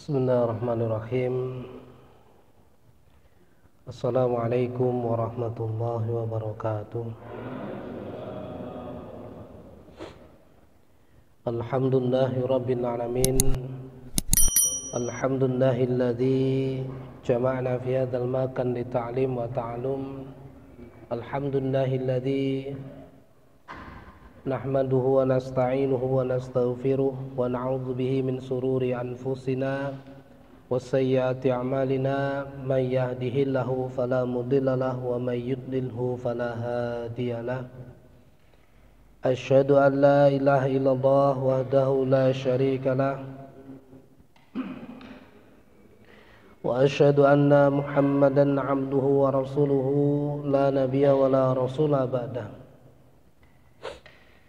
Bismillahirrahmanirrahim. Assalamualaikum warahmatullahi wabarakatuh. Alhamdulillahi rabbil alamin. Alhamdulillahilladzi jama'na fi hadzal makan li ta'lim wa ta'allum. Alhamdulillahilladzi nahmaduhu wa nasta'inuhu wa nastaghfiruh wa na'udzu bihi min sururi anfusina wa sayyiati a'malina may yahdihillahu fala mudilla lahu wa may yudlilhu fala hadiyalah. Asyhadu an la ilaha illallah wahdahu la syarika lah wa asyhadu anna Muhammadan 'abduhu wa rasuluhu la nabiyya wa la rasula ba'dah.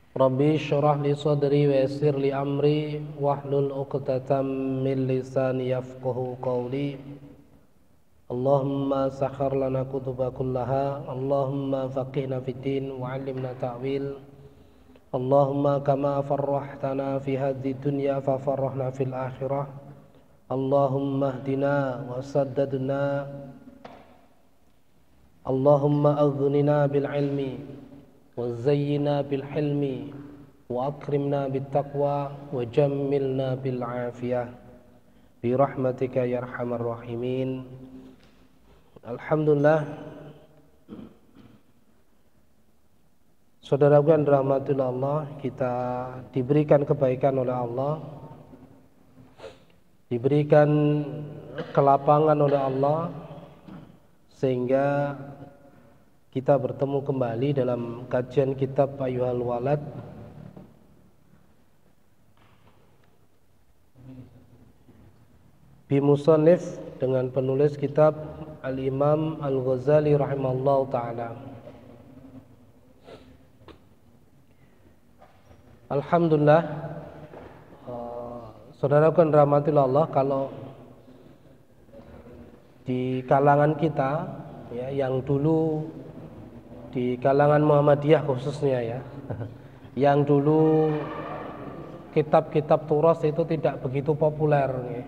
Rabbi syrah li sadri wa yassir li amri wahlul 'uqdatam min lisani yafqahu qawli. Allahumma sakhkhir lana kutuba kullaha, Allahumma faqihna fid din wa 'allimna ta'wil. Allahumma kama farrahtana fi hadhihi dunya fa farrahna fil akhirah. Allahumma hdina wa saddadna. Allahumma aghnina bil ilmi وزينا بالحلم وأكرمنا بالتقوى وجملنا بالعافية برحمتك يا أرحم الراحمين. Alhamdulillah, saudaraku yang dirahmati Allah, kita diberikan kebaikan oleh Allah, diberikan kelapangan oleh Allah, sehingga kita bertemu kembali dalam kajian kitab Ayyuhal Walad bimusannif dengan penulis kitab Al-Imam Al-Ghazali rahimallahu ta'ala. Alhamdulillah, saudaraku yang dirahmati Allah, kalau di kalangan kita ya, yang dulu di kalangan Muhammadiyah khususnya ya, yang dulu kitab-kitab turas itu tidak begitu populer ya.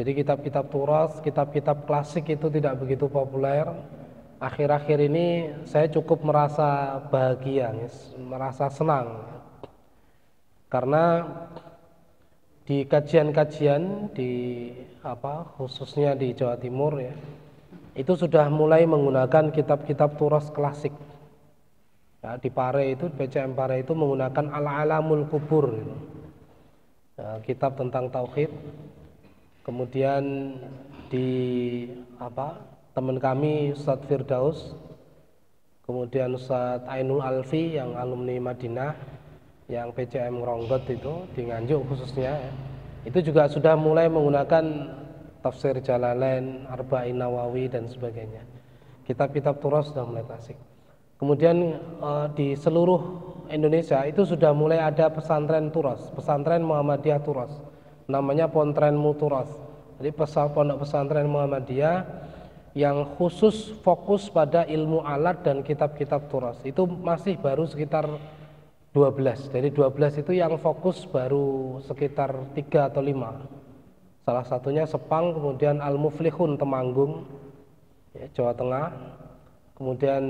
Jadi kitab-kitab turas, kitab-kitab klasik itu tidak begitu populer. Akhir-akhir ini saya cukup merasa bahagia ya, merasa senang karena di kajian-kajian di khususnya di Jawa Timur ya, itu sudah mulai menggunakan kitab-kitab turas klasik ya. Di Pare itu, PCM Pare itu menggunakan Al-Alamul Kubur gitu. Ya, kitab tentang tauhid. Kemudian di teman kami Ustadz Firdaus, kemudian Ustadz Ainul Alfi yang alumni Madinah, yang PCM Ronggot itu di Nganjuk khususnya ya, itu juga sudah mulai menggunakan Tafsir Jalalain, Arba'in Nawawi dan sebagainya. Kitab-kitab turas sudah mulai klasik. Kemudian di seluruh Indonesia itu sudah mulai ada pesantren turas, pesantren Muhammadiyah turas. Namanya Pontrenmu Turas. Jadi pondok pesantren Muhammadiyah yang khusus fokus pada ilmu alat dan kitab-kitab turas. Itu masih baru sekitar 12. Dari 12 itu yang fokus baru sekitar 3 atau 5. Salah satunya Sepang, kemudian Al-Muflihun Temanggung ya, Jawa Tengah. Kemudian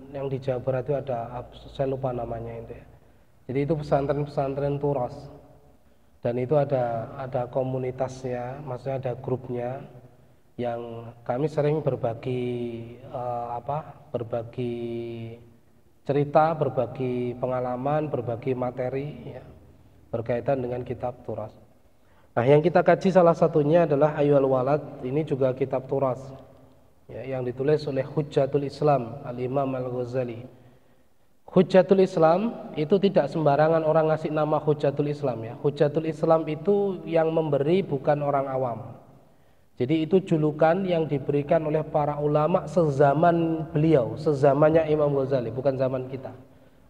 yang di Jawa Barat itu ada, saya lupa namanya itu ya. Jadi itu pesantren-pesantren turas. Dan itu ada komunitasnya, maksudnya ada grupnya yang kami sering berbagi berbagi cerita, berbagi pengalaman, berbagi materi ya, berkaitan dengan kitab turas. Nah, yang kita kaji salah satunya adalah Ayyuhal Walad. Ini juga kitab turas ya, yang ditulis oleh Hujjatul Islam Al-Imam Al-Ghazali. Hujjatul Islam itu tidak sembarangan orang ngasih nama Hujjatul Islam ya. Hujjatul Islam itu yang memberi bukan orang awam. Jadi itu julukan yang diberikan oleh para ulama sezaman beliau, sezamannya Imam Ghazali, bukan zaman kita,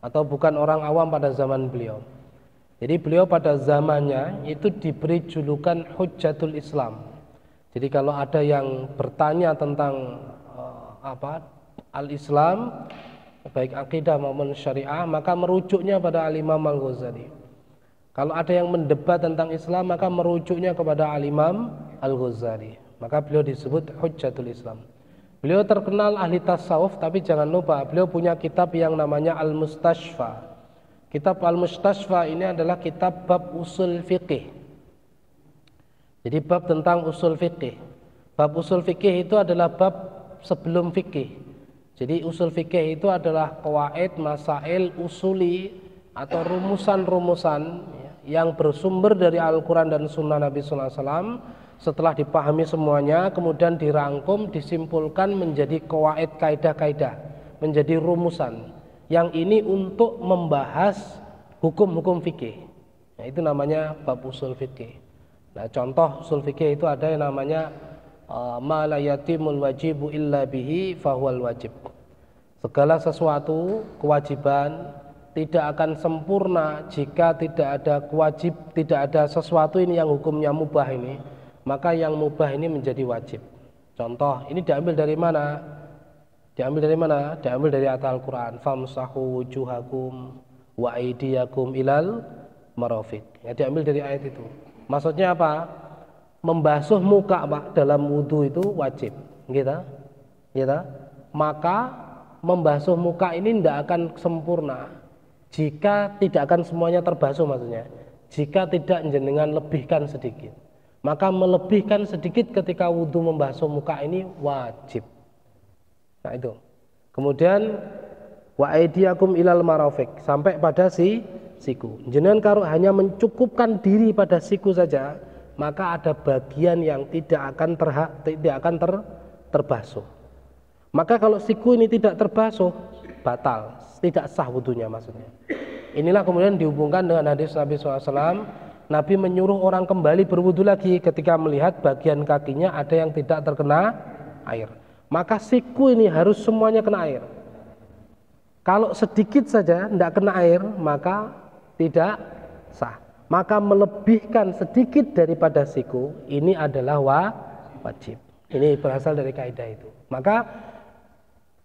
atau bukan orang awam pada zaman beliau. Jadi beliau pada zamannya itu diberi julukan Hujjatul Islam. Jadi kalau ada yang bertanya tentang al-Islam, baik akidah maupun syariah, maka merujuknya pada Al-Imam Al-Ghazali. Kalau ada yang mendebat tentang Islam maka merujuknya kepada Al-Imam Al-Ghazali. Maka beliau disebut Hujjatul Islam. Beliau terkenal ahli tasawuf, tapi jangan lupa beliau punya kitab yang namanya Al-Mustashfa. Kitab Al-Mustashfa ini adalah kitab bab usul fikih. Jadi bab tentang usul fikih. Bab usul fikih itu adalah bab sebelum fikih. Jadi usul fikih itu adalah qawaid, masail, usuli atau rumusan-rumusan yang bersumber dari Al-Quran dan Sunnah Nabi Sallallahu Alaihi Wasallam. Setelah dipahami semuanya, kemudian dirangkum, disimpulkan menjadi qawaid, kaidah-kaidah, menjadi rumusan. Yang ini untuk membahas hukum-hukum fikih. Nah, itu namanya bab usul fikih. Nah, contoh usul fikih itu ada yang namanya ma la yatimul wajibu illa bihi fahuwal wajib. Segala sesuatu kewajiban tidak akan sempurna jika tidak ada sesuatu ini yang hukumnya mubah ini, maka yang mubah ini menjadi wajib. Contoh, ini diambil dari mana? Diambil dari ayat Al-Quran. Famsahu wujuhakum wa aydiyakum ilal marafiq. Ya, diambil dari ayat itu. Maksudnya apa? Membasuh muka, Pak, dalam wudu itu wajib. Gitu? Maka membasuh muka ini tidak akan sempurna jika tidak akan semuanya terbasuh, maksudnya jika tidak jenengan lebihkan sedikit, maka melebihkan sedikit ketika wudhu membasuh muka ini wajib. Nah itu. Kemudian wa aidiakum ilal marafiq, sampai pada siku. Jenengan kalau hanya mencukupkan diri pada siku saja, maka ada bagian yang tidak akan terbasuh. Maka kalau siku ini tidak terbasuh, batal, tidak sah wudunya maksudnya. Inilah kemudian dihubungkan dengan hadis Nabi SAW. Nabi menyuruh orang kembali berwudu lagi ketika melihat bagian kakinya ada yang tidak terkena air. Maka siku ini harus semuanya kena air. Kalau sedikit saja tidak kena air, maka tidak sah. Maka melebihkan sedikit daripada siku ini adalah wajib. Ini berasal dari kaidah itu. Maka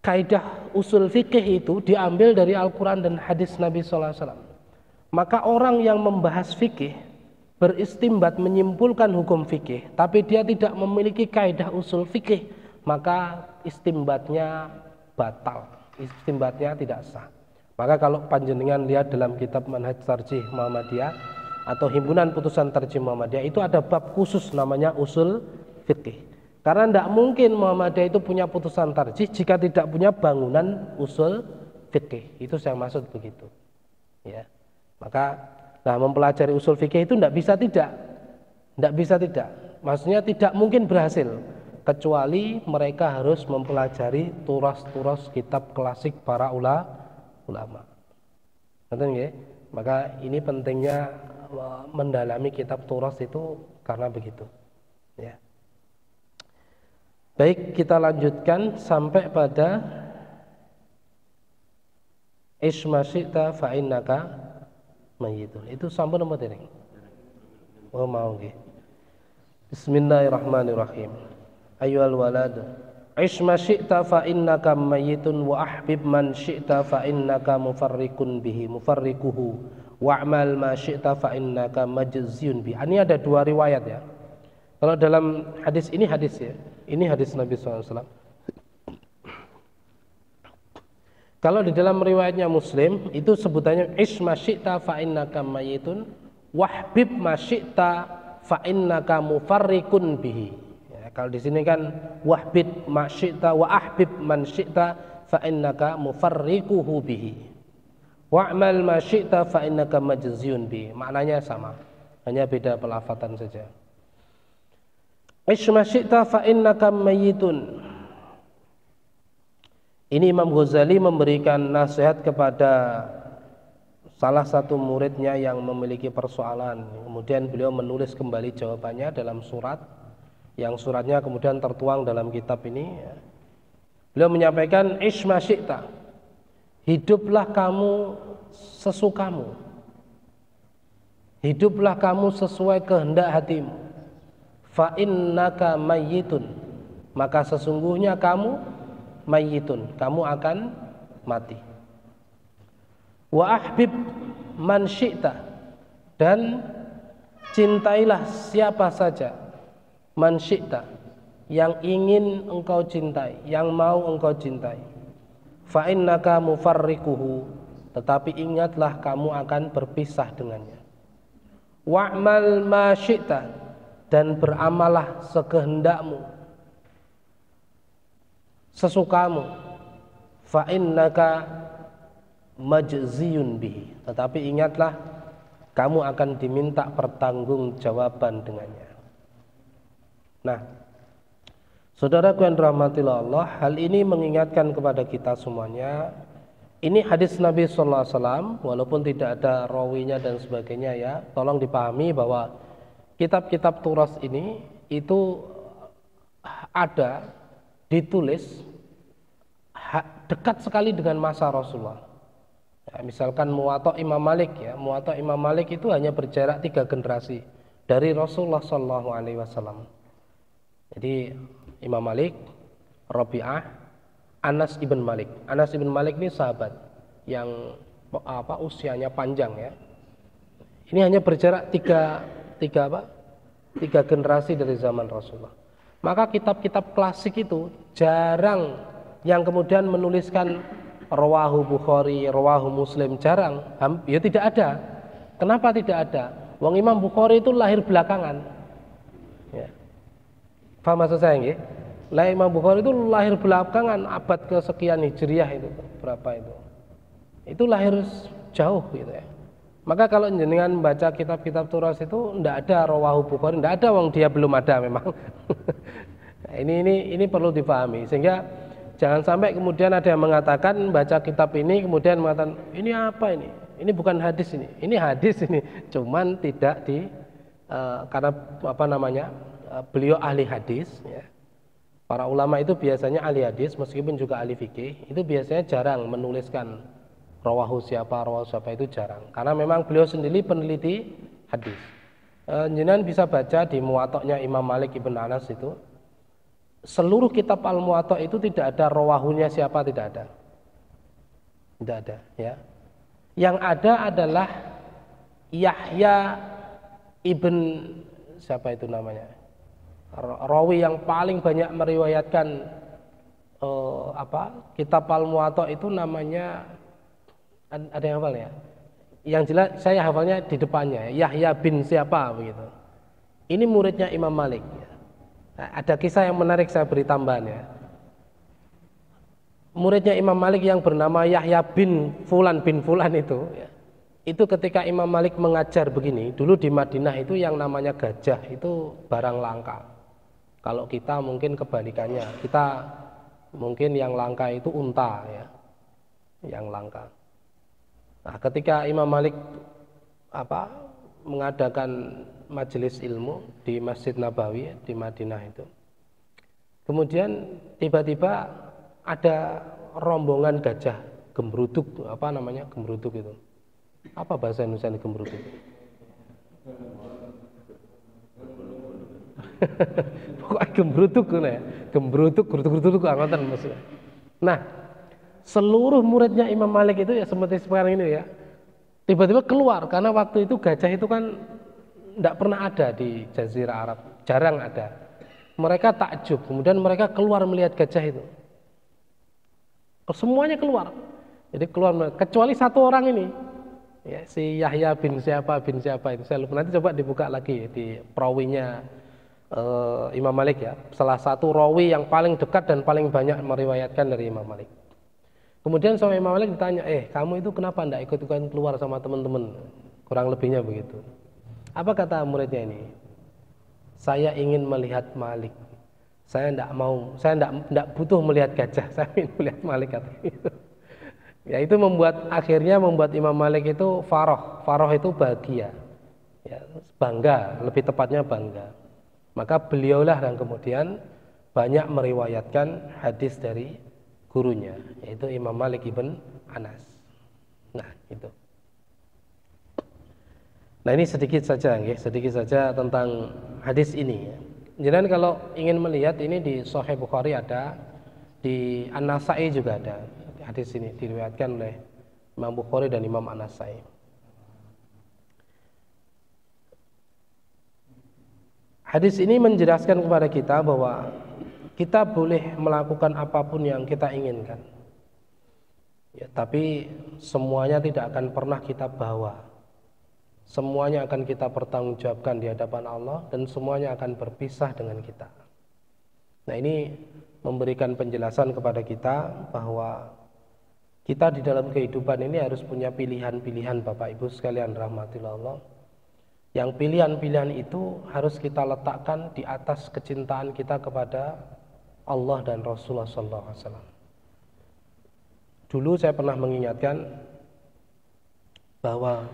kaidah usul fikih itu diambil dari Al-Quran dan hadis Nabi SAW. Maka orang yang membahas fikih, beristimbat menyimpulkan hukum fikih, tapi dia tidak memiliki kaidah usul fikih, maka istimbatnya batal, istimbatnya tidak sah. Maka kalau panjenengan lihat dalam kitab Manhaj Tarjih Muhammadiyah atau Himpunan Putusan Tarjih Muhammadiyah, itu ada bab khusus namanya usul fikih. Karena tidak mungkin Muhammadiyah itu punya putusan tarjih jika tidak punya bangunan usul fikih. Itu saya maksud begitu. Ya. Maka mempelajari usul fikih itu tidak bisa tidak. Maksudnya tidak mungkin berhasil kecuali mereka harus mempelajari turas-turas kitab klasik para ulama. Ngerti ya? Maka ini pentingnya mendalami kitab turas itu karena begitu. Ya. Baik, kita lanjutkan sampai pada ismasyita fa'innaka mayyitun. Itu sampun nomor dereng. Oh mau nggih. Bismillahirrahmanirrahim. Ayyuhal walad, ismasyita fa'innaka mayyitun wa ahbib man syi'ta fa'innaka mufarrikuhu wa'mal ma syi'ta fa'innaka majziyun bihi. Ini ada dua riwayat ya. Kalau dalam hadis ini hadis ya. Ini hadis Nabi SAW. Kalau di dalam riwayatnya Muslim itu sebutannya isma syi'ta fa innaka mayyitun wahbib ma syi'ta fa innaka mufarrikun bihi. Ya, kalau di sini kan wahbib ma syi'ta wa ahbib man syi'ta fa innaka mufarrikuhu bihi. Wa'mal ma syi'ta fa innaka majziyun bihi. Maknanya sama, hanya beda pelafatan saja. Isma syi'ta fa innaka mayyitun. Ini Imam Ghazali memberikan nasihat kepada salah satu muridnya yang memiliki persoalan. Kemudian beliau menulis kembali jawabannya dalam surat, yang suratnya kemudian tertuang dalam kitab ini. Beliau menyampaikan isma syi'ta, hiduplah kamu sesukamu, hiduplah kamu sesuai kehendak hatimu. Fa innaka mayyitun, maka sesungguhnya kamu mayyitun, kamu akan mati. Wa ahbib man syi'ta, Dan cintailah siapa saja, man syi'ta, yang ingin engkau cintai, yang mau engkau cintai. Fa innaka mufarriquhu, tetapi ingatlah kamu akan berpisah dengannya. Wa'mal ma syi'ta, dan beramalah sekehendakmu, sesukamu. Fa innaka majziyun bihi, tetapi ingatlah kamu akan diminta pertanggungjawaban dengannya. Nah, saudaraku yang dirahmati Allah, hal ini mengingatkan kepada kita semuanya. Ini hadis Nabi sallallahu alaihi wasallam, walaupun tidak ada rawinya dan sebagainya ya. Tolong dipahami bahwa kitab-kitab Turas ini itu ada ditulis dekat sekali dengan masa Rasulullah. Ya, misalkan Muwatta Imam Malik ya, Muwatta Imam Malik itu hanya berjarak 3 generasi dari Rasulullah sallallahu alaihi wasallam. Jadi Imam Malik, Rabi'ah, Anas ibn Malik. Anas ibn Malik ini sahabat yang usianya panjang ya. Ini hanya berjarak tiga generasi dari zaman Rasulullah. Maka kitab-kitab klasik itu jarang yang kemudian menuliskan rawahu Bukhari, rawahu Muslim, jarang. Ya tidak ada. Kenapa tidak ada? Wong Imam Bukhari itu lahir belakangan. Ya. Paham maksud saya nggih? Lah Imam Bukhari itu lahir belakangan abad kesekian Hijriah itu. Berapa itu? Itu lahir jauh gitu ya. Maka kalau jenengan membaca kitab-kitab Turas itu tidak ada rawahu Bukhari, tidak ada, wong dia belum ada memang. Nah, ini perlu dipahami sehingga jangan sampai kemudian ada yang mengatakan baca kitab ini kemudian mengatakan ini apa ini? Ini bukan hadis ini. Ini hadis ini. Cuman tidak karena beliau ahli hadis ya. Para ulama itu biasanya ahli hadis meskipun juga ahli fikih, itu biasanya jarang menuliskan rawahu siapa itu jarang. Karena memang beliau sendiri peneliti hadis. Jenengan bisa baca di Muwatta'nya Imam Malik ibn Anas itu. Seluruh kitab Al-Muwatta itu tidak ada rawahunya siapa, tidak ada. Tidak ada ya. Yang ada adalah Yahya ibn siapa itu namanya? Rawi yang paling banyak meriwayatkan kitab Al-Muwatta itu namanya, ada yang hafal ya? Yang jelas saya hafalnya di depannya, Yahya bin siapa begitu. Ini muridnya Imam Malik ya. Nah, ada kisah yang menarik saya beri tambahan ya. Muridnya Imam Malik yang bernama Yahya bin Fulan itu ya, itu ketika Imam Malik mengajar begini, dulu di Madinah itu yang namanya gajah itu barang langka. Kalau kita mungkin kebalikannya, kita mungkin yang langka itu unta ya, yang langka. Nah, ketika Imam Malik mengadakan majelis ilmu di Masjid Nabawi di Madinah itu, kemudian tiba-tiba ada rombongan gajah gembruduk, gembruduk itu apa bahasa Indonesia gembruduk? Pokoknya gembruduk ya, gembruduk ngoten maksudnya. Nah, seluruh muridnya Imam Malik itu ya seperti sekarang ini ya, tiba-tiba keluar karena waktu itu gajah itu kan tidak pernah ada di Jazirah Arab, jarang ada. Mereka takjub, kemudian mereka keluar melihat gajah itu. Semuanya keluar. Jadi keluar, kecuali satu orang ini, ya, si Yahya bin siapa itu. Saya lupa, nanti coba dibuka lagi di perawinya Imam Malik ya. Salah satu rawi yang paling dekat dan paling banyak meriwayatkan dari Imam Malik. Kemudian sama Imam Malik ditanya, kamu itu kenapa tidak ikut-ikutan keluar sama teman-teman? Kurang lebihnya begitu. Apa kata muridnya ini? Saya ingin melihat Malik. Saya tidak butuh melihat gajah. Saya ingin melihat Malik, kata itu. Ya, itu akhirnya membuat Imam Malik itu faroh. Faroh itu bahagia. Ya, bangga, lebih tepatnya bangga. Maka beliaulah yang kemudian banyak meriwayatkan hadis dari gurunya, yaitu Imam Malik ibn Anas. Nah, itu. Nah, ini sedikit saja tentang hadis ini. Jadi kalau ingin melihat ini di Sahih Bukhari ada, di An-Nasa'i juga ada. Hadis ini diriwayatkan oleh Imam Bukhari dan Imam An-Nasa'i. Hadis ini menjelaskan kepada kita bahwa kita boleh melakukan apapun yang kita inginkan. Ya, tapi semuanya tidak akan pernah kita bawa. Semuanya akan kita pertanggungjawabkan di hadapan Allah dan semuanya akan berpisah dengan kita. Nah, ini memberikan penjelasan kepada kita bahwa kita di dalam kehidupan ini harus punya pilihan-pilihan, Bapak Ibu sekalian rahmatillah Allah. Yang pilihan-pilihan itu harus kita letakkan di atas kecintaan kita kepada Allah dan Rasulullah SAW. Dulu saya pernah mengingatkan bahwa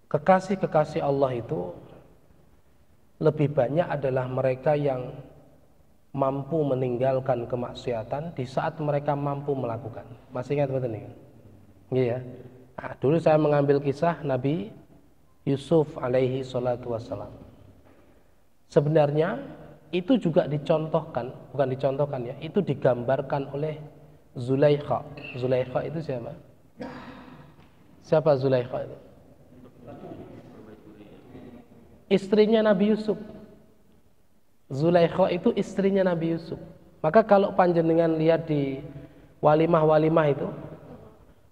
kekasih-kekasih Allah itu lebih banyak adalah mereka yang mampu meninggalkan kemaksiatan di saat mereka mampu melakukan. Masih ingat betul nih? Iya. Nah, dulu saya mengambil kisah Nabi Yusuf alaihi salatu wassalam. Sebenarnya itu juga dicontohkan, bukan dicontohkan ya, itu digambarkan oleh Zulaikha. Zulaikha itu siapa? Siapa Zulaikha itu? Istrinya Nabi Yusuf. Zulaikha itu istrinya Nabi Yusuf. Maka kalau panjenengan lihat di walimah-walimah itu,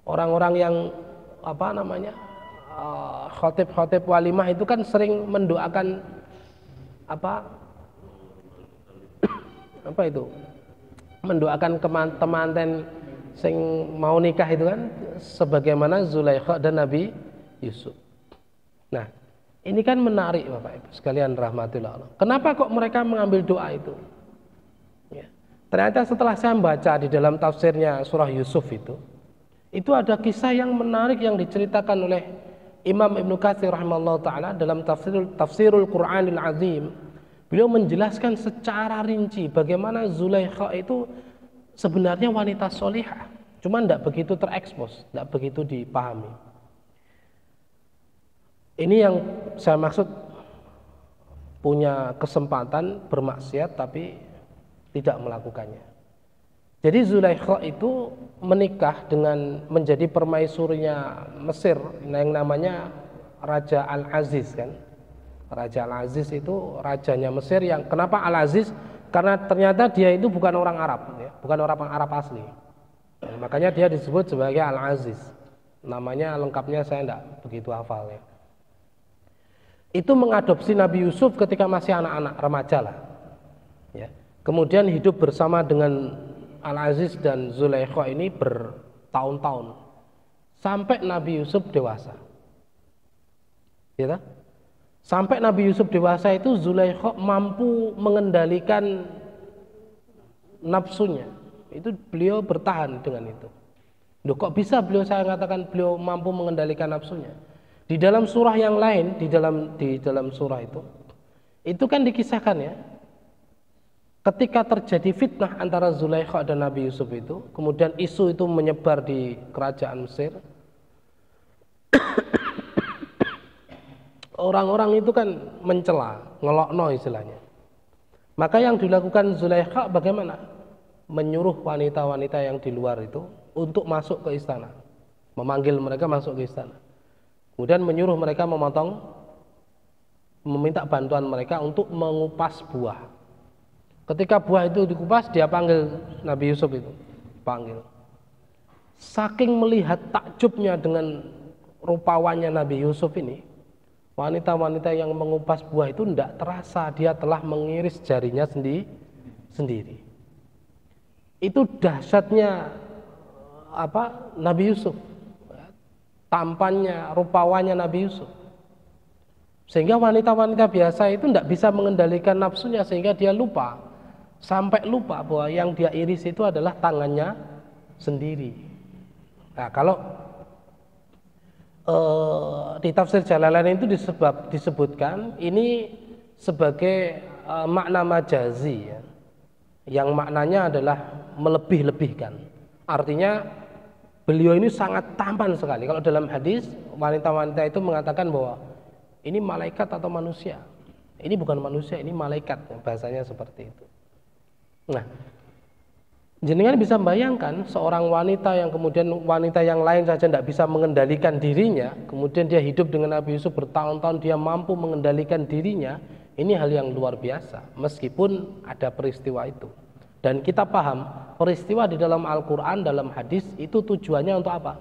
orang-orang yang khotib-khotib walimah itu kan sering mendoakan mendoakan temanten sing mau nikah itu kan sebagaimana Zulaikha dan Nabi Yusuf. Nah, ini kan menarik Bapak Ibu sekalian rahmatillah Allah. Kenapa kok mereka mengambil doa itu? Ya. Ternyata setelah saya membaca di dalam tafsirnya surah Yusuf itu ada kisah yang menarik yang diceritakan oleh Imam Ibnu Katsir rahimahullah taala dalam tafsirul Qur'anil Azim. Beliau menjelaskan secara rinci bagaimana Zulaikha itu sebenarnya wanita solihah, cuma tidak begitu terekspos, tidak begitu dipahami. Ini yang saya maksud, punya kesempatan bermaksiat tapi tidak melakukannya. Jadi Zulaikha itu menikah dengan menjadi permaisurinya Mesir yang namanya Raja Al-Aziz kan. Raja Al-Aziz itu rajanya Mesir yang kenapa Al-Aziz? Karena ternyata dia itu bukan orang Arab ya, bukan orang Arab asli. Makanya dia disebut sebagai Al-Aziz. Namanya lengkapnya saya tidak begitu hafal ya. Itu mengadopsi Nabi Yusuf ketika masih anak-anak remaja lah. Ya. Kemudian hidup bersama dengan Al-Aziz dan Zulaikha ini bertahun-tahun sampai Nabi Yusuf dewasa. Ya, sampai Nabi Yusuf dewasa itu Zulaikha mampu mengendalikan nafsunya. Itu beliau bertahan dengan itu. Loh, kok bisa saya katakan beliau mampu mengendalikan nafsunya? Di dalam surah yang lain, di dalam surah itu kan dikisahkan ya. Ketika terjadi fitnah antara Zulaikha dan Nabi Yusuf itu, kemudian isu itu menyebar di kerajaan Mesir. Orang-orang itu kan mencela, ngelokno istilahnya. Maka yang dilakukan Zulaikha bagaimana? Menyuruh wanita-wanita yang di luar itu untuk masuk ke istana. Memanggil mereka masuk ke istana. Kemudian menyuruh mereka meminta bantuan mereka untuk mengupas buah. Ketika buah itu dikupas, dia panggil Nabi Yusuf itu. Panggil. Saking melihat takjubnya dengan rupawannya Nabi Yusuf ini, wanita-wanita yang mengupas buah itu tidak terasa dia telah mengiris jarinya sendiri. Itu dahsyatnya Nabi Yusuf, tampannya, rupawannya Nabi Yusuf, sehingga wanita-wanita biasa itu tidak bisa mengendalikan nafsunya, sehingga dia sampai lupa bahwa yang dia iris itu adalah tangannya sendiri. Nah, kalau di tafsir Jalalain itu disebutkan ini sebagai makna majazi ya, yang maknanya adalah melebih-lebihkan. Artinya beliau ini sangat tampan sekali. Kalau dalam hadis wanita-wanita itu mengatakan bahwa ini malaikat atau manusia. Ini bukan manusia, ini malaikat. Bahasanya seperti itu. Nah, Jenengan bisa bayangkan seorang wanita yang kemudian wanita yang lain saja tidak bisa mengendalikan dirinya, kemudian dia hidup dengan Nabi Yusuf bertahun-tahun, dia mampu mengendalikan dirinya. Ini hal yang luar biasa, meskipun ada peristiwa itu. Dan kita paham, peristiwa di dalam Al-Quran, dalam hadis, itu tujuannya untuk apa?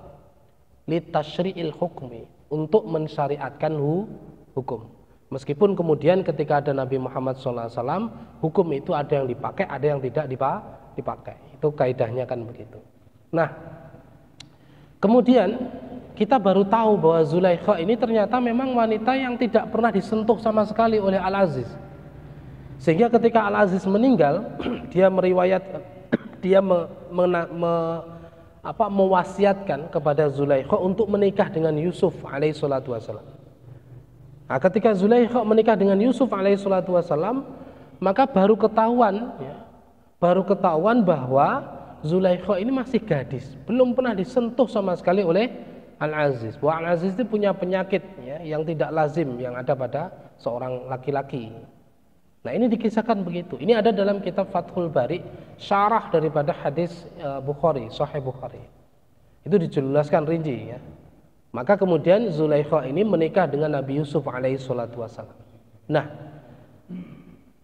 Litashri'il hukmi, untuk mensyariatkan hukum. Meskipun kemudian ketika ada Nabi Muhammad SAW, hukum itu ada yang dipakai, ada yang tidak dipakai. Itu kaidahnya kan begitu. Nah, kemudian kita baru tahu bahwa Zulaikha ini ternyata memang wanita yang tidak pernah disentuh sama sekali oleh Al-Aziz. Sehingga ketika Al-Aziz meninggal, dia mewasiatkan kepada Zulaikha untuk menikah dengan Yusuf alaihissalatu wassalam. Nah, ketika Zulaikha menikah dengan Yusuf alaihissalatu wassalam, maka baru ketahuan bahwa Zulaikha ini masih gadis, belum pernah disentuh sama sekali oleh Al-Aziz. Bahwa Al-Aziz itu punya penyakit ya, yang tidak lazim yang ada pada seorang laki-laki. Nah, ini dikisahkan begitu. Ini ada dalam kitab Fathul Bari, syarah daripada hadis Bukhari, Sahih Bukhari. Itu dijelaskan rinci ya. Maka kemudian Zulaikha ini menikah dengan Nabi Yusuf alaihissalatu wassalam. Nah,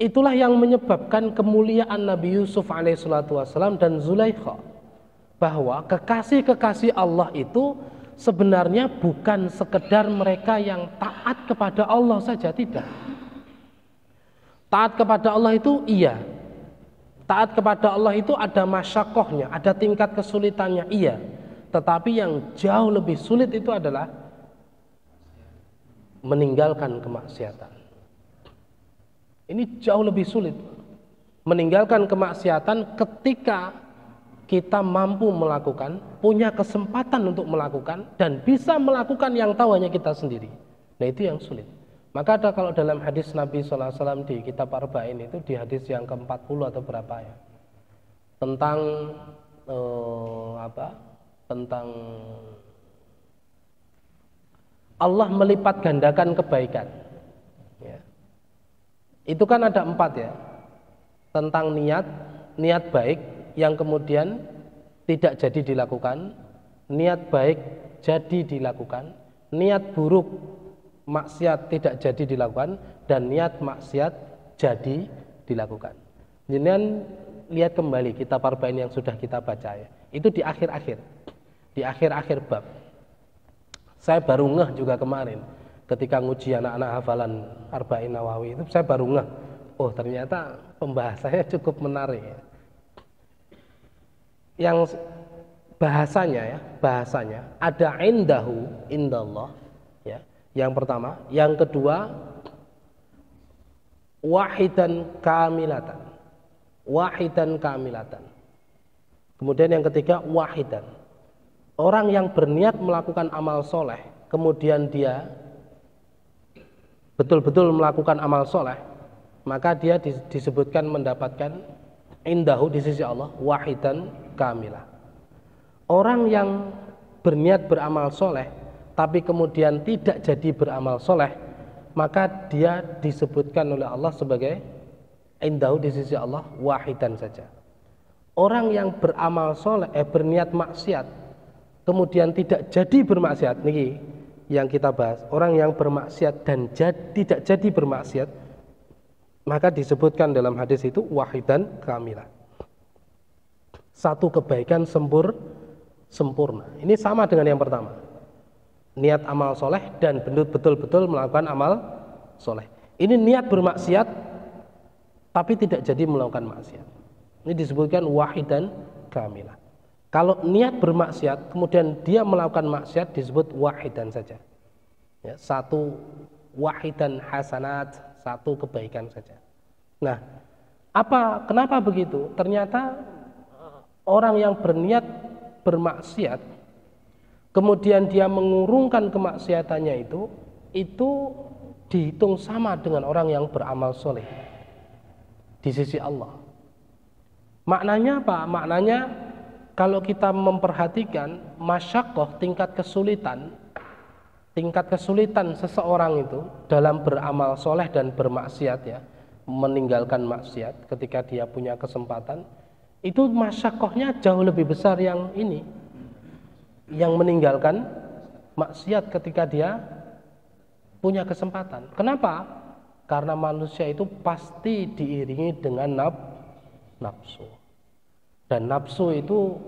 itulah yang menyebabkan kemuliaan Nabi Yusuf alaihissalatu wassalam dan Zulaikha, bahwa kekasih-kekasih Allah itu sebenarnya bukan sekedar mereka yang taat kepada Allah saja, tidak. Taat kepada Allah itu iya. Taat kepada Allah itu ada masyakohnya, ada tingkat kesulitannya, iya. Tetapi yang jauh lebih sulit itu adalah meninggalkan kemaksiatan. Ini jauh lebih sulit. Meninggalkan kemaksiatan ketika kita mampu melakukan, punya kesempatan untuk melakukan, dan bisa melakukan yang tahu hanya kita sendiri. Nah, itu yang sulit. Maka ada kalau dalam hadis Nabi SAW di kitab Arba'in itu, di hadis yang ke-40 atau berapa ya, tentang tentang Allah melipat gandakan kebaikan ya. Itu kan ada 4 ya, tentang niat baik yang kemudian tidak jadi dilakukan, niat baik jadi dilakukan, niat buruk maksiat tidak jadi dilakukan, dan niat maksiat jadi dilakukan. Jangan lihat kembali kitab Arba'in yang sudah kita baca ya. Itu di akhir-akhir bab. Saya baru ngeh juga kemarin ketika nguji anak-anak hafalan Arba'in Nawawi itu, saya baru ngeh, oh ternyata pembahasannya cukup menarik ya. Yang bahasanya ada indahu, indallah ya. Yang pertama, yang kedua wahidan kamilatan. Kemudian yang ketiga wahidan. Orang yang berniat melakukan amal soleh, kemudian dia betul-betul melakukan amal soleh, maka dia disebutkan mendapatkan indahu di sisi Allah wahidan kamilah. Orang yang berniat beramal soleh tapi kemudian tidak jadi beramal soleh, maka dia disebutkan oleh Allah sebagai indahu di sisi Allah wahidan saja. Orang yang beramal soleh, berniat maksiat, kemudian tidak jadi bermaksiat, nih yang kita bahas, orang yang bermaksiat dan tidak jadi bermaksiat, maka disebutkan dalam hadis itu wahidan kamilah. Satu kebaikan sempurna. Ini sama dengan yang pertama. Niat amal soleh dan betul-betul melakukan amal soleh. Ini niat bermaksiat tapi tidak jadi melakukan maksiat. Ini disebutkan wahidan kamilah. Kalau niat bermaksiat kemudian dia melakukan maksiat disebut wahidan saja ya, satu wahidan hasanat, satu kebaikan saja. Nah, kenapa begitu? Ternyata orang yang berniat bermaksiat kemudian dia mengurungkan kemaksiatannya itu dihitung sama dengan orang yang beramal soleh di sisi Allah. Maknanya apa? Maknanya kalau kita memperhatikan masyakoh, tingkat kesulitan seseorang itu dalam beramal soleh dan bermaksiat ya, meninggalkan maksiat ketika dia punya kesempatan, itu masyakohnya jauh lebih besar yang ini, yang meninggalkan maksiat ketika dia punya kesempatan. Kenapa? Karena manusia itu pasti diiringi dengan nafsu. Dan nafsu itu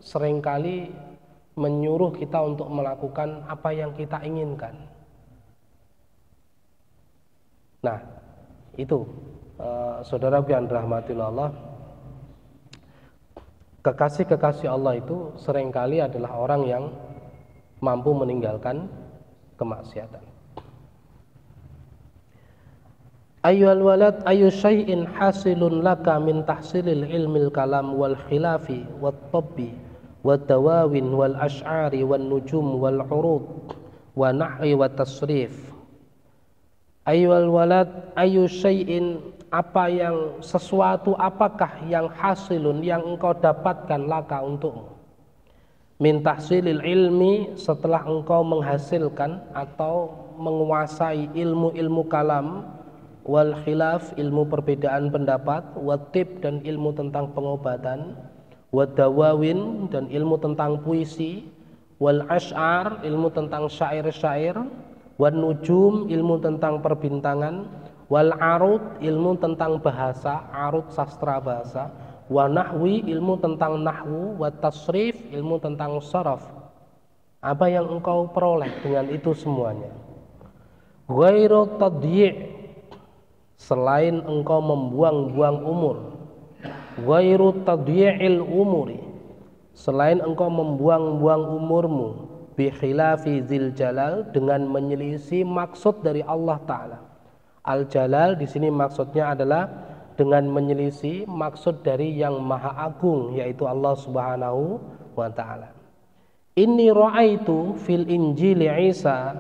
seringkali menyuruh kita untuk melakukan apa yang kita inginkan. Nah, itu saudara yang dirahmati Allah, kekasih-kekasih Allah itu seringkali adalah orang yang mampu meninggalkan kemaksiatan. Ayyuhal walad ayyu syai'in hasilun laka min tahsilil ilmil kalam wal khilafi wat tabbi wad dawawin wal ash'ari wan nujum wal urud wa nahwi wat tasrif. Ayyuhal walad ayyu syai'in, apa yang sesuatu, apakah yang hasilun yang engkau dapatkan laka untukmu, min tahsilil ilmi, setelah engkau menghasilkan atau menguasai ilmu-ilmu kalam, wal khilaf, ilmu perbedaan pendapat, watib, dan ilmu tentang pengobatan, wadawawin, dan ilmu tentang puisi, wal ash'ar, ilmu tentang syair-syair, wan nujum, ilmu tentang perbintangan, wal arud, ilmu tentang bahasa, arud sastra bahasa, wa nahwi, ilmu tentang nahwu, wa tasrif, ilmu tentang saraf. Apa yang engkau peroleh dengan itu semuanya? Ghairu tadyi', selain engkau membuang-buang umur. Ghairu tadyi'il umuri, selain engkau membuang-buang umurmu. Bi khilafi dzil jalal, dengan menyelisih maksud dari Allah Ta'ala. Al jalal di sini maksudnya adalah dengan menyelisih maksud dari yang maha agung, yaitu Allah Subhanahu wa Ta'ala. Inni ra'aitu fil Injili Isa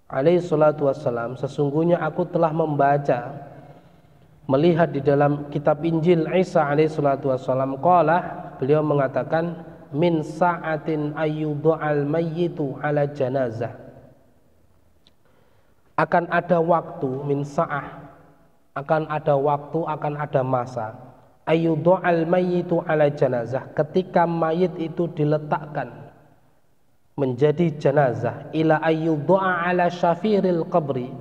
alaihi salatu wassalam, sesungguhnya aku telah membaca, melihat di dalam kitab Injil Isa alaihi salatu wassalam, qala, beliau mengatakan, min sa'atin ayyudu'al mayyitu ala janazah, akan ada waktu, min sa'ah, akan ada waktu, akan ada masa, ayyudu'al mayyitu ala janazah, ketika mayit itu diletakkan menjadi jenazah, ila ayyudu'a ala syafiril qabri,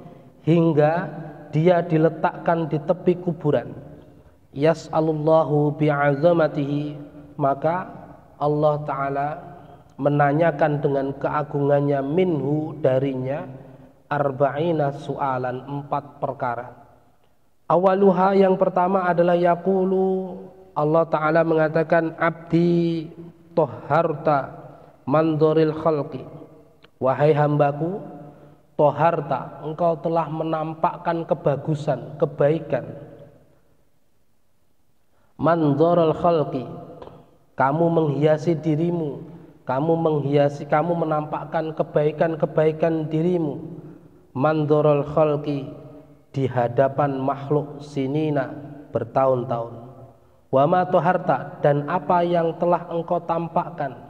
hingga dia diletakkan di tepi kuburan. Yas'alullahu bi'azamatihi, maka Allah Ta'ala menanyakan dengan keagungannya, minhu, darinya, arba'ina su'alan, 4 perkara. Awaluha, yang pertama adalah yaqulu, Allah Ta'ala mengatakan, abdi toharta mandoril khalqi, wahai hambaku, toharta, engkau telah menampakkan kebagusan, kebaikan, mandoril khalqi, kamu menghiasi dirimu, kamu menampakkan kebaikan-kebaikan dirimu, mandoril khalqi, di hadapan makhluk, sinina, bertahun-tahun. Wa ma toharta, dan apa yang telah engkau tampakkan,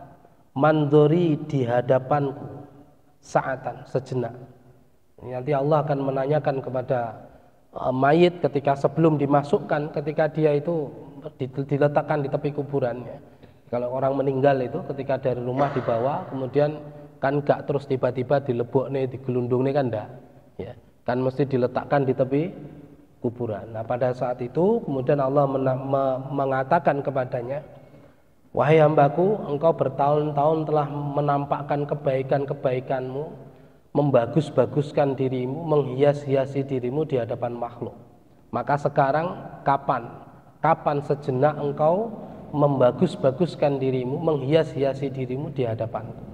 mandori, di hadapanku, saatan, sejenak. Nanti Allah akan menanyakan kepada mayit ketika sebelum dimasukkan, ketika dia itu diletakkan di tepi kuburannya. Kalau orang meninggal itu ketika dari rumah dibawa, kemudian kan gak terus tiba-tiba dilebok nih, digelundung nih, kan enggak, ya, kan mesti diletakkan di tepi kuburan. Nah, pada saat itu kemudian Allah mengatakan kepadanya, wahai hambaku, engkau bertahun-tahun telah menampakkan kebaikan-kebaikanmu, membagus-baguskan dirimu, menghias-hiasi dirimu di hadapan makhluk. Maka sekarang kapan sejenak engkau membagus-baguskan dirimu, menghias-hiasi dirimu di hadapanku?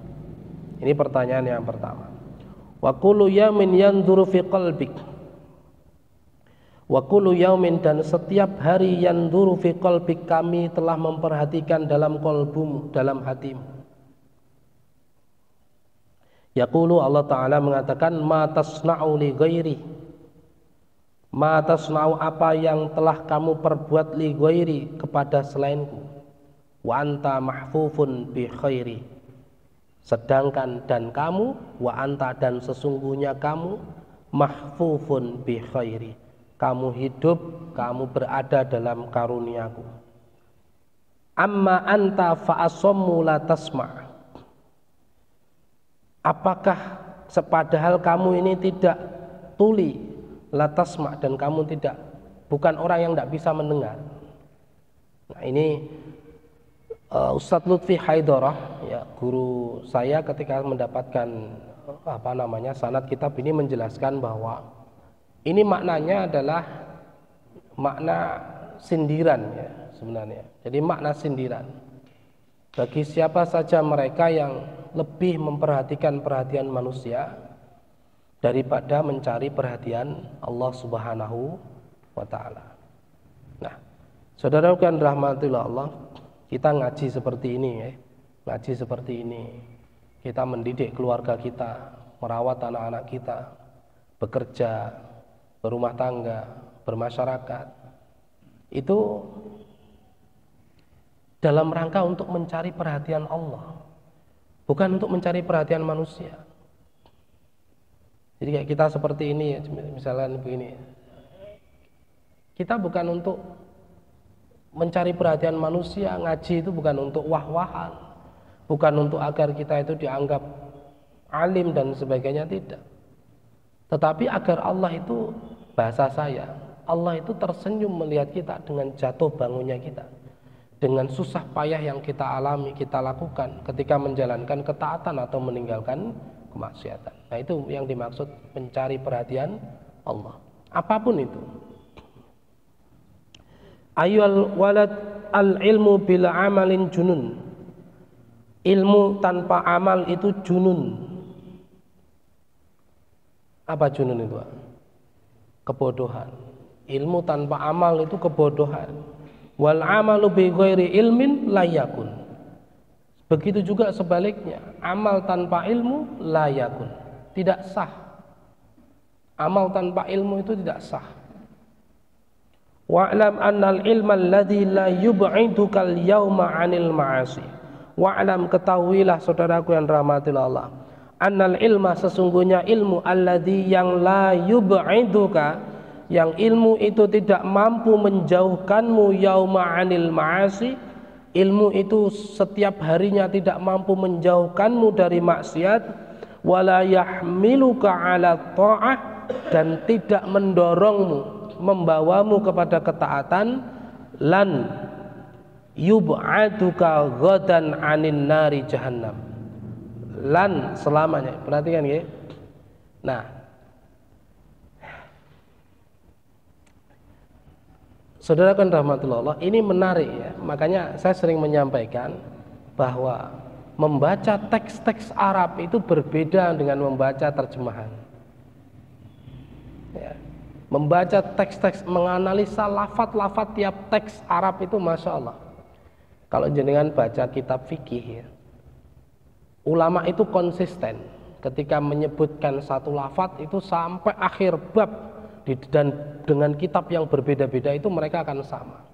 Ini pertanyaan yang pertama. Wa kullu yaumin yanzuru fi qalbik, wa kullu yaumin, dan setiap hari, yanzuru fi qalbik, kami telah memperhatikan dalam qalbumu, dalam hatimu. Yaqulu, Allah Ta'ala mengatakan, ma tasna'u li ghairi, ma tasna'u, apa yang telah kamu perbuat, li ghairi, kepada selainku, wa anta mahfufun bi khairi, sedangkan dan kamu, wa anta, dan sesungguhnya kamu, mahfufun bi khairi, kamu hidup, kamu berada dalam karuniaku. amma anta fa asammu la tasma'. Apakah sepadahal kamu ini tidak tuli, la tasma', dan kamu bukan orang yang tidak bisa mendengar. Nah, ini Ustadz Lutfi Haidarah, ya, guru saya ketika mendapatkan sanad kitab ini menjelaskan bahwa ini maknanya adalah makna sindiran, ya, sebenarnya. Jadi makna sindiran bagi siapa saja mereka yang lebih memperhatikan perhatian manusia daripada mencari perhatian Allah Subhanahu wa ta'ala. Nah, saudara kan rahmatillah Allah, kita ngaji seperti ini, ya. Ngaji seperti ini, kita mendidik keluarga kita, merawat anak-anak kita, bekerja, berumah tangga, bermasyarakat, itu dalam rangka untuk mencari perhatian Allah, bukan untuk mencari perhatian manusia. Jadi kayak kita seperti ini, misalnya begini, kita bukan untuk mencari perhatian manusia. Ngaji itu bukan untuk wah-wahan, bukan untuk agar kita itu dianggap alim dan sebagainya, tidak. Tetapi agar Allah itu, bahasa saya, Allah itu tersenyum melihat kita dengan jatuh bangunnya kita, dengan susah payah yang kita alami, kita lakukan ketika menjalankan ketaatan atau meninggalkan kemaksiatan. Nah, itu yang dimaksud mencari perhatian Allah, apapun itu. Ayyul walad al ilmu bila amalin junun. Ilmu tanpa amal itu junun. Apa junun itu? Kebodohan. Ilmu tanpa amal itu kebodohan. Wal amalu bi ghairi ilmin la yakun. Begitu juga sebaliknya, amal tanpa ilmu la yakun, tidak sah. Amal tanpa ilmu itu tidak sah. Wa'lam annal ilma alladhi la yub'idukal yawma 'anil ma'asi. Wa'lam, ketahuilah saudaraku yang rahmatillah Allah, annal ilma, sesungguhnya ilmu, alladhi yang la yub'iduka, yang ilmu itu tidak mampu menjauhkanmu, yauma 'anil ma'asi. Ilmu itu setiap harinya tidak mampu menjauhkanmu dari maksiat, wala yahmiluka 'ala tha'ah, dan tidak mendorongmu, membawamu kepada ketaatan, lan yub'aduka ghadan 'anin nari jahannam. Lan, selamanya, perhatikan ya. Nah, saudara kan rahmatullah Allah, ini menarik ya. Makanya saya sering menyampaikan bahwa membaca teks-teks Arab itu berbeda dengan membaca terjemahan. Ya. Membaca teks-teks, menganalisa lafaz-lafaz tiap teks Arab itu, masya Allah. Kalau jenengan baca kitab fikih, ya, ulama itu konsisten ketika menyebutkan satu lafaz itu sampai akhir bab. Dan dengan kitab yang berbeda-beda itu mereka akan sama.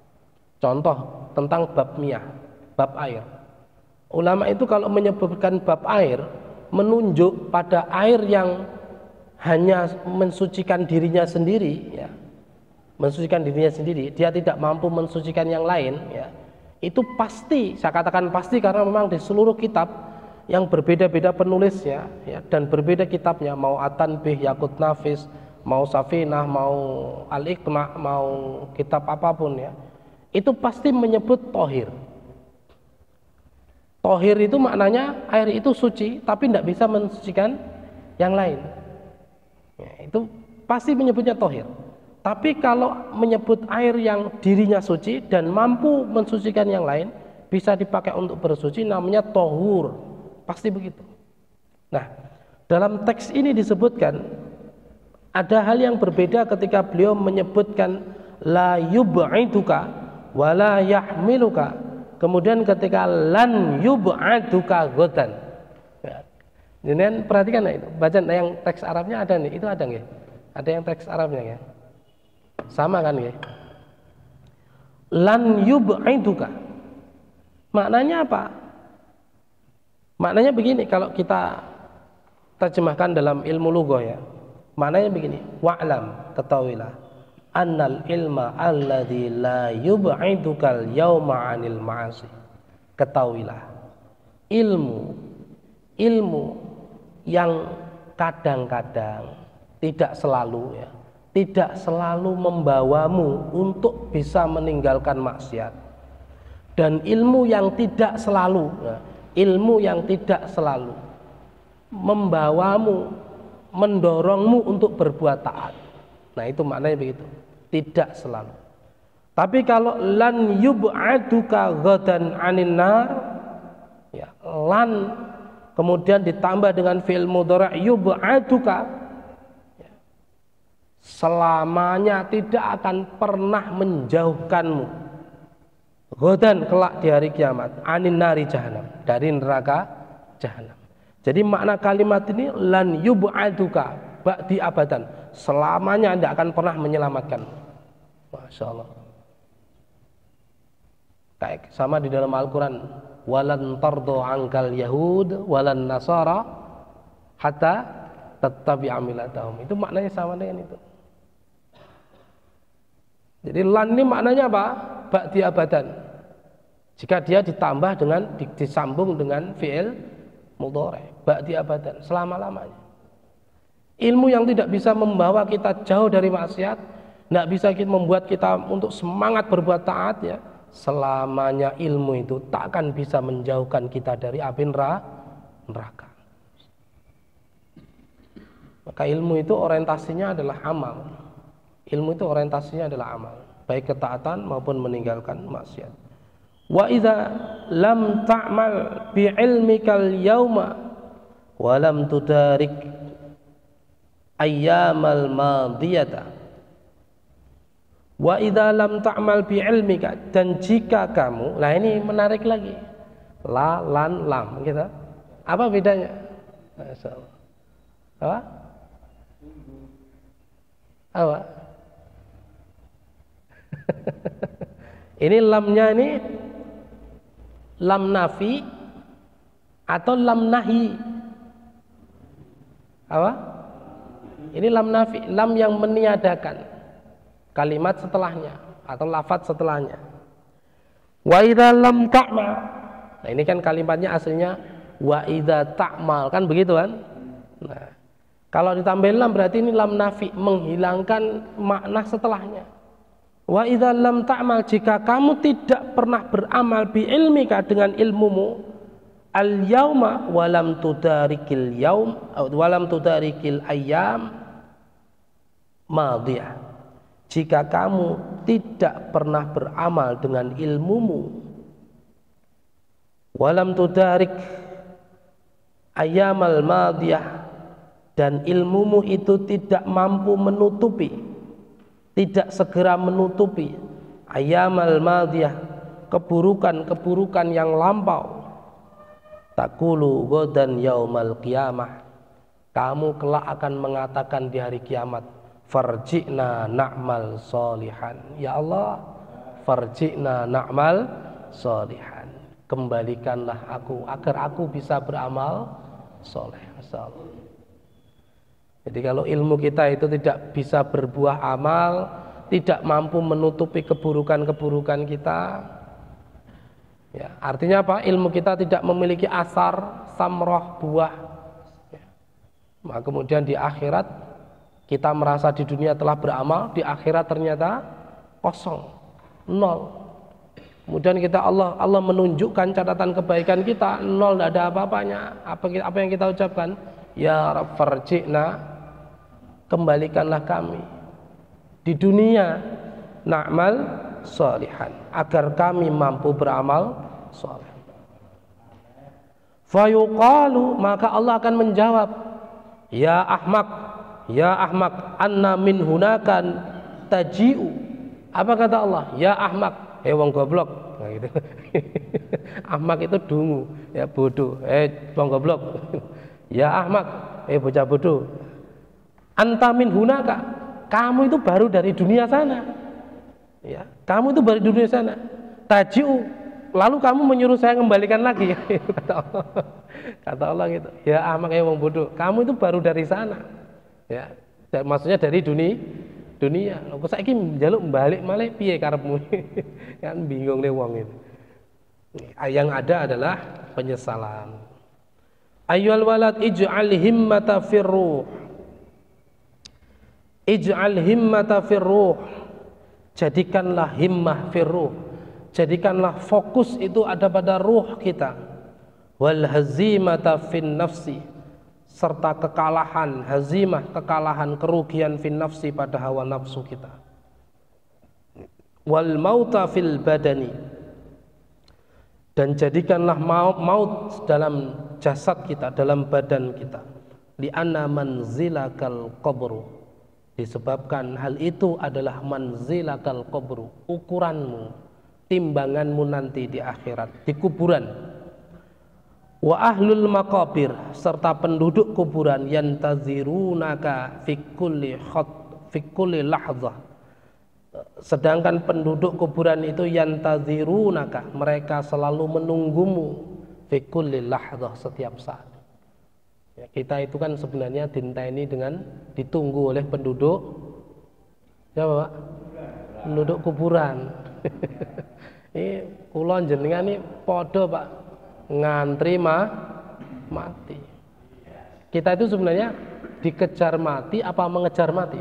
Contoh tentang bab miyah, bab air. Ulama itu kalau menyebutkan bab air, menunjuk pada air yang hanya mensucikan dirinya sendiri, ya, mensucikan dirinya sendiri, dia tidak mampu mensucikan yang lain, ya. Itu pasti, saya katakan pasti, karena memang di seluruh kitab yang berbeda-beda penulisnya, ya, dan berbeda kitabnya, mau At-Tanbih, Yaqut Nafis, mau Safinah, mau Al-Iqna, mau kitab apapun, ya, itu pasti menyebut tohir. Tohir itu maknanya air itu suci, tapi tidak bisa mensucikan yang lain, ya, itu pasti menyebutnya tohir. Tapi kalau menyebut air yang dirinya suci dan mampu mensucikan yang lain, bisa dipakai untuk bersuci, namanya tohur, pasti begitu. Nah, dalam teks ini disebutkan ada hal yang berbeda ketika beliau menyebutkan la yub'iduka wa la yahmiluka, kemudian ketika lan yub'aduka ghadan. Ya. Jadi perhatikan itu, bacaan yang teks Arabnya ada nih, itu ada nggih? Ada yang teks Arabnya ya? Sama kan nggih? Lan yub'iduka. Maknanya apa? Maknanya begini kalau kita terjemahkan dalam ilmu lughah, ya. Maknanya begini, wa'lam, ketahuilah, annal ilma alladzi la yub'idukal yauma 'anil ma'asi. Ketahuilah, ilmu yang kadang-kadang, tidak selalu ya, tidak selalu membawamu untuk bisa meninggalkan maksiat. Dan ilmu yang tidak selalu ya, ilmu yang tidak selalu membawamu, mendorongmu untuk berbuat taat. Nah, itu maknanya begitu, tidak selalu. Tapi kalau lan yub'aduka ghadan 'anin nar, ya, lan kemudian ditambah dengan fi'il mudhari' yub'aduka, ya, selamanya tidak akan pernah menjauhkanmu ghadan, kelak di hari kiamat, 'anin nari jahannam, dari neraka jahannam. Jadi makna kalimat ini lan yub'aduka ba'di abadan, selamanya tidak akan pernah menyelamatkanmu. Masya Allah. Kayak sama di dalam Al-Quran, walan tardo angkal yahud walan nasara hatta tattabi'a millatahum. Itu maknanya sama dengan itu. Jadi lan ini maknanya apa? Ba'di abadan. Jika dia ditambah dengan, disambung dengan fi'il mudhari', ba'di abadan, selama-lamanya. Ilmu yang tidak bisa membawa kita jauh dari maksiat, tidak bisa membuat kita untuk semangat berbuat taat, ya, selamanya ilmu itu tak akan bisa menjauhkan kita dari api neraka. Maka ilmu itu orientasinya adalah amal. Ilmu itu orientasinya adalah amal, baik ketaatan maupun meninggalkan maksiat. Wa idza lam ta'mal bi ilmikal yauma wa lam tudarik ayyamal madiyata. Wa idza lam ta'mal bi ilmika, dan jika kamu, nah ini menarik lagi, la, lan, lam gitu. Apa bedanya? Masyaallah. Apa? Apa? Ini lamnya ini lam nafi atau lam nahi? Apa? Ini lam nafi, lam yang meniadakan kalimat setelahnya atau lafaz setelahnya. Wa idza lam ta'mal. Nah, ini kan kalimatnya aslinya wa idza ta'mal, kan begitu kan? Nah, kalau ditambahin lam berarti ini lam nafi, menghilangkan makna setelahnya. Wa idza lam ta'mal, jika kamu tidak pernah beramal bi ilmika, dengan ilmumu, al yauma wa lam tudarikil yaum wa lam tudarikil ayyam madiyah. Jika kamu tidak pernah beramal dengan ilmumu, walam tudarik ayamal madiyah, dan ilmumu itu tidak mampu menutupi, tidak segera menutupi ayamal madiyah, keburukan-keburukan yang lampau, taqulu ghadan yaumal qiyamah, kamu kelak akan mengatakan di hari kiamat, farji'na na'mal solihan. Ya Allah, farji'na na'mal solihan, kembalikanlah aku agar aku bisa beramal soleh. Masyaallah. Jadi kalau ilmu kita itu tidak bisa berbuah amal, tidak mampu menutupi keburukan-keburukan kita, ya, artinya apa? Ilmu kita tidak memiliki asar, samroh, buah, ya. Maka kemudian di akhirat kita merasa di dunia telah beramal, di akhirat ternyata kosong, nol. Kemudian kita Allah menunjukkan catatan kebaikan kita, nol, tidak ada apa-apanya. Apa yang kita ucapkan? Ya Rabb farji'na, kembalikanlah kami di dunia, na'mal sholihan, agar kami mampu beramal sholih. Fayuqalu, maka Allah akan menjawab, ya ahmak, anna min hunakan taji'u. Apa kata Allah? Ya ahmak, wong goblok. Nah, gitu. Ahmak itu dungu, ya bodoh, wong goblok. Ya ahmak, bocah bodoh. Anta min hunaka, kamu itu baru dari dunia sana. Ya, kamu itu baru dari dunia sana. Taji'u, lalu kamu menyuruh saya kembalikan lagi. Kata Allah. Kata Allah gitu. Ya ahmak, wong bodoh, kamu itu baru dari sana. Ya, maksudnya dari dunia. Kok saiki njaluk balik malih piye karepmu? Kan bingung le wong itu. Yang ada adalah penyesalan. Ayyuhal walad ij'al himmata firruh. Ij'al himmata firruh. Jadikanlah himmah firruh. Jadikanlah fokus itu ada pada ruh kita. Wal hazimata fin nafsi, serta kekalahan, hazimah, kekalahan, kerugian fin nafsi pada hawa nafsu kita. Wal mauta fil badani, dan jadikanlah maut dalam jasad kita, dalam badan kita. Li'anna manzilakal qabru, disebabkan hal itu adalah manzilakal qabru, ukuranmu, timbanganmu nanti di akhirat, di kuburan. Wa ahlul maqabir, serta penduduk kuburan, yantazirunaka fi kulli lahzah. Sedangkan penduduk kuburan itu yantazirunaka, mereka selalu menunggumu fi kulli lahzah, setiap saat. Ya, kita itu kan sebenarnya dinteni dengan ditunggu oleh penduduk siapa Pak? Penduduk kuburan. Ini kula jenengan ini podo Pak, ngantri mati. Kita itu sebenarnya dikejar mati apa mengejar mati?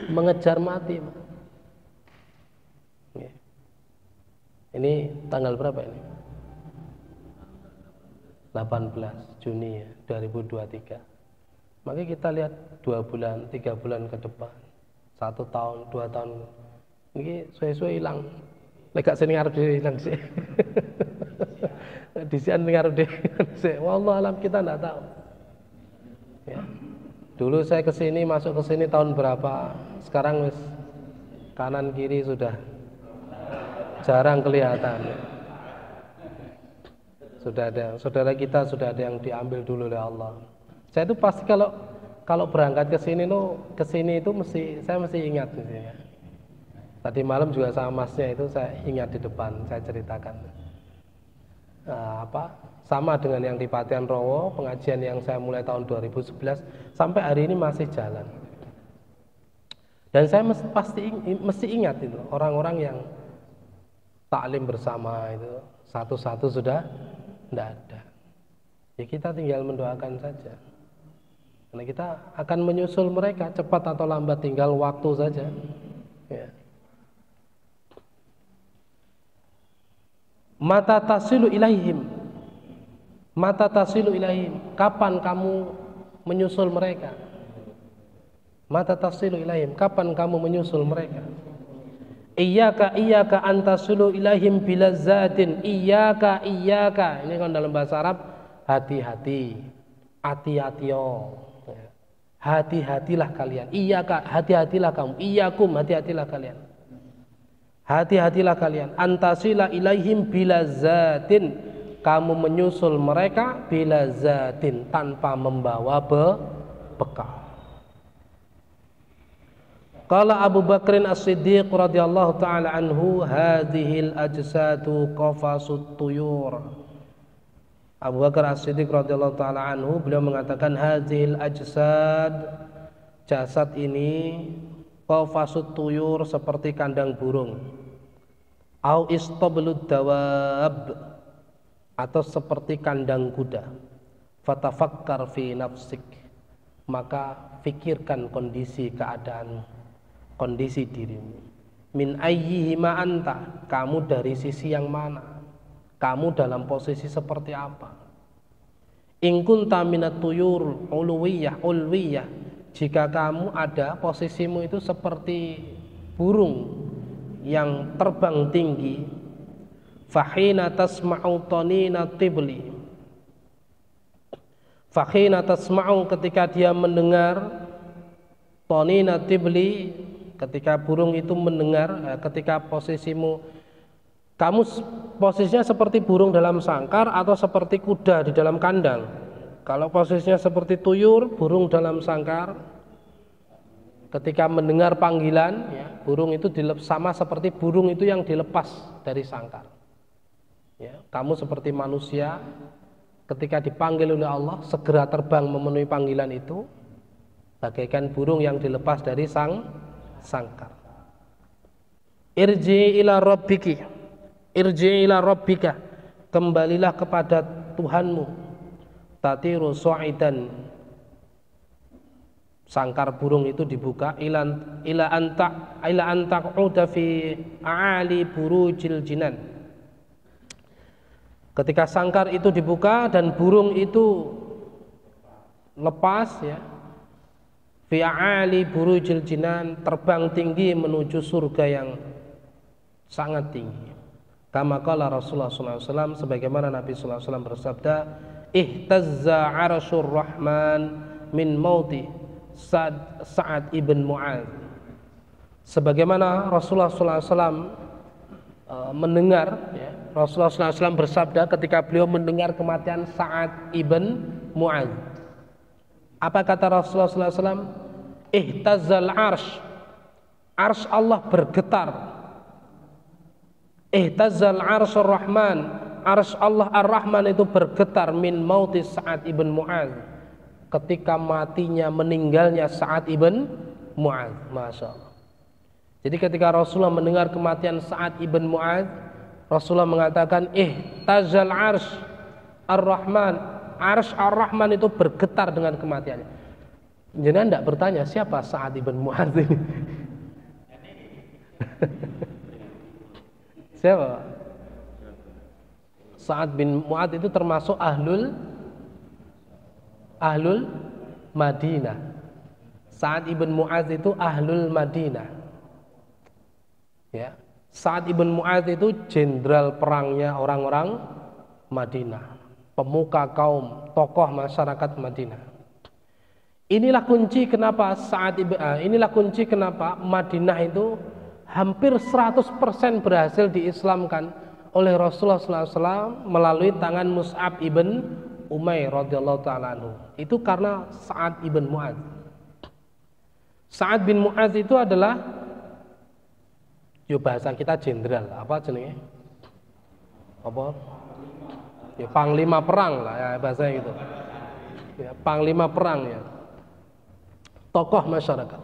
Mengejar mati. Ini tanggal berapa ini? 18 Juni ya, 2023. Maka kita lihat 2 bulan, 3 bulan ke depan, 1 tahun, 2 tahun, ini suwe-suwe hilang. Lek gak sini ngarep hilang sih. Di sini ngarep deh. Wallah alam, kita enggak tahu. Ya. Dulu saya kesini, masuk ke sini tahun berapa? Sekarang wis kanan kiri sudah jarang kelihatan. Sudah ada, saudara kita sudah ada yang diambil dulu oleh Allah. Saya itu pasti kalau berangkat ke sini itu saya mesti ingat di sini. Tadi malam juga sama masnya itu saya ingat di depan, saya ceritakan. Sama dengan yang di Patian Rowo, pengajian yang saya mulai tahun 2011 sampai hari ini masih jalan. Dan saya mesti ingat itu orang-orang yang taklim bersama itu satu-satu sudah tidak ada. Ya kita tinggal mendoakan saja. Karena kita akan menyusul mereka, cepat atau lambat, tinggal waktu saja. Ya. Mata tasilu ilaihim. Mata tasilu ilaihim. Kapan kamu menyusul mereka? Mata tasilu ilaihim. Kapan kamu menyusul mereka? Iyyaka antasulu ilaihim bilazzatin. Iyyaka. Ini kan dalam bahasa Arab hati-hati. Hati-hatio. Hati-hatilah kalian. Iyyaka, hati-hatilah kamu. Iyyakum, hati-hatilah kalian. Hati-hatilah kalian. Antasila ilaihim bilazzatin. Kamu menyusul mereka bilazzatin, tanpa membawa bekal. Qala Abu Bakrin As-Siddiq radhiyallahu taala anhu, hadhil ajsadu qafasut tuyur. Abu Bakar As-Siddiq radhiyallahu taala anhu, beliau mengatakan hadhil ajsad, jasad ini, qafasut tuyur, seperti kandang burung. Au istablud dawab, atau seperti kandang kuda. Fatafakkar fi nafsik, maka fikirkan kondisi keadaanmu, kondisi dirimu. Min ayyihima anta, kamu dari sisi yang mana, kamu dalam posisi seperti apa. In kunta minat tuyur ulwiyah, jika kamu ada posisimu itu seperti burung yang terbang tinggi, fahina tasma'u tanina tibli, fahina tasma'u, ketika dia mendengar, tanina tibli, ketika burung itu mendengar, ketika posisimu, kamu posisinya seperti burung dalam sangkar atau seperti kuda di dalam kandang. Kalau posisinya seperti tuyur, burung dalam sangkar, ketika mendengar panggilan, ya, burung itu sama seperti burung itu yang dilepas dari sangkar. Ya, kamu seperti manusia, ketika dipanggil oleh Allah segera terbang memenuhi panggilan itu. bagaikan burung yang dilepas dari sangkar. Irji ila rabbiki, irji ila rabbika, kembalilah kepada Tuhanmu. Tatiru su'idan, sangkar burung itu dibuka, ila antaq'uda fi a'ali burujil jinan. Ketika sangkar itu dibuka dan burung itu lepas, ya, fi a'ali burujil jinan, terbang tinggi menuju surga yang sangat tinggi. Kama qala Rasulullah SAW, sebagaimana Nabi SAW bersabda, ihtazza 'arsyur rahman min mauti Sa'ad ibn Mu'adz. Sebagaimana Rasulullah SAW mendengar, ya, Rasulullah SAW bersabda ketika beliau mendengar kematian Sa'ad ibn Mu'adz. Apa kata Rasulullah SAW? Ihtazzal arsh, arsh Allah bergetar. Ihtazzal arsyur rahman, arsh Allah ar-Rahman itu bergetar min mauti Sa'ad ibn Mu'adz, ketika matinya, meninggalnya Sa'ad ibn Mu'adz. Masya Allah. Jadi ketika Rasulullah mendengar kematian Sa'ad ibn Mu'adz, Rasulullah mengatakan ihtazzal arsh ar-Rahman, arsh ar-Rahman itu bergetar dengan kematiannya. Jangan tidak bertanya siapa Sa'ad ibn Mu'adz ini. Siapa? Sa'ad bin Mu'adz itu termasuk ahlul Madinah. Sa'ad ibn Mu'adz itu ahlul Madinah. Ya, Sa'ad ibn Mu'adz itu jenderal perangnya orang-orang Madinah, pemuka kaum, tokoh masyarakat Madinah. Inilah kunci kenapa inilah kunci kenapa Madinah itu hampir 100% berhasil diislamkan oleh Rasulullah SAW melalui tangan Mus'ab ibn Umair radhiyallahu ta'ala anhu. Itu karena Sa'ad ibn Mu'adz. Sa'ad bin Mu'adz itu adalah, yo bahasa kita jenderal, apa jenenge? Apa? Ya panglima perang lah ya bahasa gitu. Ya, panglima perang ya. Tokoh masyarakat.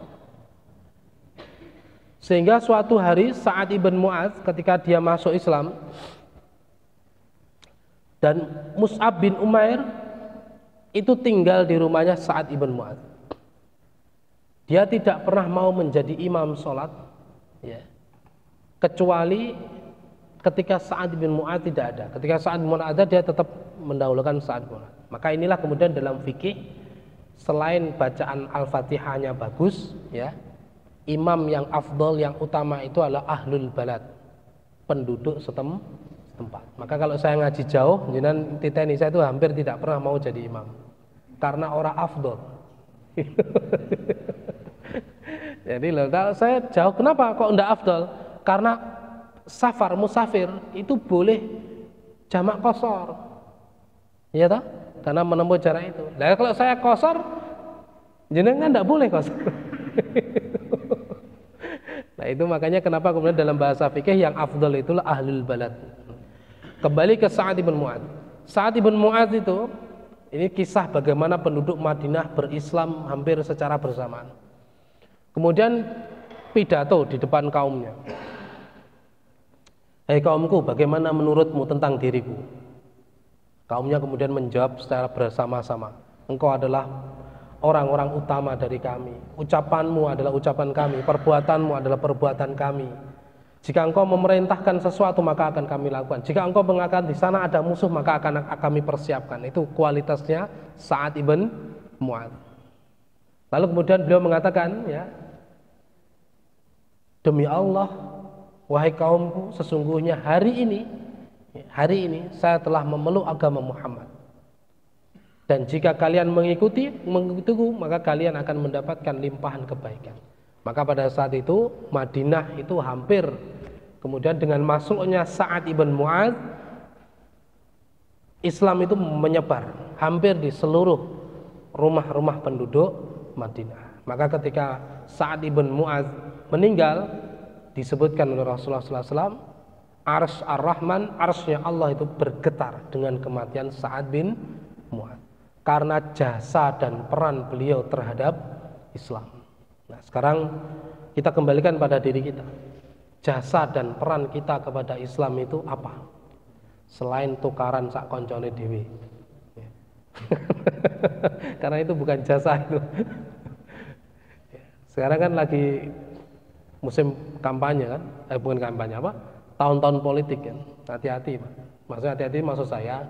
Sehingga suatu hari Sa'ad ibn Mu'adz ketika dia masuk Islam dan Mus'ab bin Umair itu tinggal di rumahnya Sa'ad ibn Mu'adz. Dia tidak pernah mau menjadi imam sholat, ya, kecuali ketika Sa'ad bin Mu'adz tidak ada. Ketika Sa'ad bin Mu'adz ada, dia tetap mendahulukan Sa'ad bin Mu'adz. Maka inilah kemudian dalam fikih, selain bacaan Al-Fatihahnya bagus, ya, imam yang afdol, yang utama itu adalah ahlul balad, penduduk setempat. Maka kalau saya ngaji jauh, jenengan titeni saya itu hampir tidak pernah mau jadi imam karena orang afdol. Jadi kalau saya jauh, kenapa kok enggak afdol? Karena safar, musafir itu boleh jamak qashar, ya toh? Karena menempuh jarak itu. Nah kalau saya qashar, jenengan enggak boleh qashar. Nah itu makanya kenapa kemudian dalam bahasa fikih yang afdal itulah ahlul balad. Kembali ke Sa'ad ibn Mu'adz. Sa'ad ibn Mu'adz itu, ini kisah bagaimana penduduk Madinah berislam hampir secara bersamaan. Kemudian pidato di depan kaumnya. Hai kaumku, bagaimana menurutmu tentang diriku? Kaumnya kemudian menjawab secara bersama-sama, engkau adalah orang-orang utama dari kami. Ucapanmu adalah ucapan kami, perbuatanmu adalah perbuatan kami. Jika engkau memerintahkan sesuatu maka akan kami lakukan. Jika engkau mengatakan di sana ada musuh maka akan kami persiapkan. Itu kualitasnya Sa'ad ibn Mu'adz. Lalu kemudian beliau mengatakan, ya, demi Allah, wahai kaumku, sesungguhnya hari ini saya telah memeluk agama Muhammad. Dan jika kalian mengikutiku, maka kalian akan mendapatkan limpahan kebaikan. Maka pada saat itu Madinah itu hampir, kemudian dengan masuknya Sa'ad ibn Mu'adz, Islam itu menyebar hampir di seluruh rumah-rumah penduduk Madinah. Maka ketika Sa'ad ibn Mu'adz meninggal, disebutkan oleh Rasulullah SAW, arsy ar-Rahman, arsy-nya Allah itu bergetar dengan kematian Sa'ad bin Mu'adz. Karena jasa dan peran beliau terhadap Islam. Nah, sekarang kita kembalikan pada diri kita. Jasa dan peran kita kepada Islam itu apa? Selain tukaran sak koncone dewi. Karena itu bukan jasa itu. Sekarang kan lagi musim kampanye kan? Bukan kampanye apa? Tahun-tahun politik kan. Hati-hati, Pak. Maksudnya hati-hati maksud saya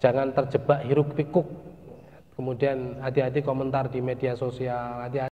jangan terjebak hiruk pikuk. Kemudian hati-hati komentar di media sosial, hati-hati